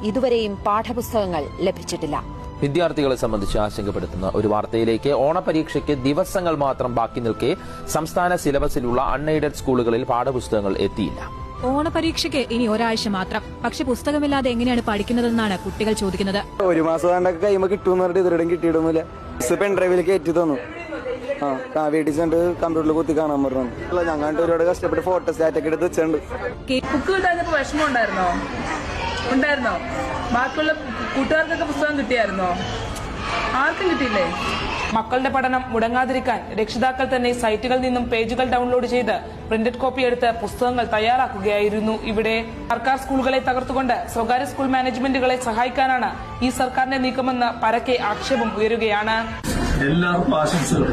ഇതുവരെയും പാഠപുസ്തകങ്ങൾ ലഭിച്ചിട്ടില്ല. വിദ്യാർത്ഥികളെ സംബന്ധിച്ച് ആശങ്കപ്പെടുത്തുന്ന ഒരു വാർത്തയിലേക്ക്. ഓണപരീക്ഷയ്ക്ക് ദിവസങ്ങൾ മാത്രം ബാക്കി നിൽക്കെ സംസ്ഥാന സിലബസിലുള്ള അൺഎയ്ഡഡ് സ്കൂളുകളിൽ പാഠപുസ്തകങ്ങൾ എത്തിയില്ല. ഓണപരീക്ഷയ്ക്ക് ഇനി ഒരാഴ്ച മാത്രം. പക്ഷെ പുസ്തകമില്ലാതെ എങ്ങനെയാണ് പഠിക്കുന്നതെന്നാണ് കുട്ടികൾ ചോദിക്കുന്നത്. ഒരു മാസം കൊണ്ടൊക്കെ കൈമ കിട്ടുമെന്ന് പറഞ്ഞിട്ട് ഇതുവരെയും കിട്ടിയിടുന്നില്ല. പെൻ ഡ്രൈവിലേക്ക് എത്തി തന്നു. വീട്ടിൽ ചെന്നിട്ട് കമ്പ്യൂട്ടറിൽ കുത്തി കാണാൻ പറഞ്ഞു. ഞങ്ങാണ്ട് ഒരുപാട് കഷ്ടപ്പെട്ട് ഫോട്ടോ സ്റ്റാറ്റൊക്കെ എടുത്ത് വെച്ചിട്ടുണ്ട്. ബുക്ക് കിട്ടാഞ്ഞപ്പോ വിഷമം ഉണ്ടായിരുന്നോ? ബാക്കിയുള്ള കൂട്ടുകാർക്കൊക്കെ പുസ്തകം കിട്ടിയായിരുന്നോ? ആർക്കും കിട്ടിയില്ലേ? മക്കളുടെ പഠനം മുടങ്ങാതിരിക്കാൻ രക്ഷിതാക്കൾ തന്നെ സൈറ്റുകളിൽ നിന്നും പേജുകൾ ഡൗൺലോഡ് ചെയ്ത് പ്രിന്റഡ് കോപ്പി എടുത്ത് പുസ്തകങ്ങൾ തയ്യാറാക്കുകയായിരുന്നു. ഇവിടെ സർക്കാർ സ്കൂളുകളെ തകർത്തുകൊണ്ട് സ്വകാര്യ സ്കൂൾ മാനേജ്മെന്റുകളെ സഹായിക്കാനാണ് ഈ സർക്കാരിന്റെ നീക്കമെന്ന് പരക്കെ ആക്ഷേപം ഉയരുകയാണ്. എല്ലാവർക്കും ആശംസകൾ.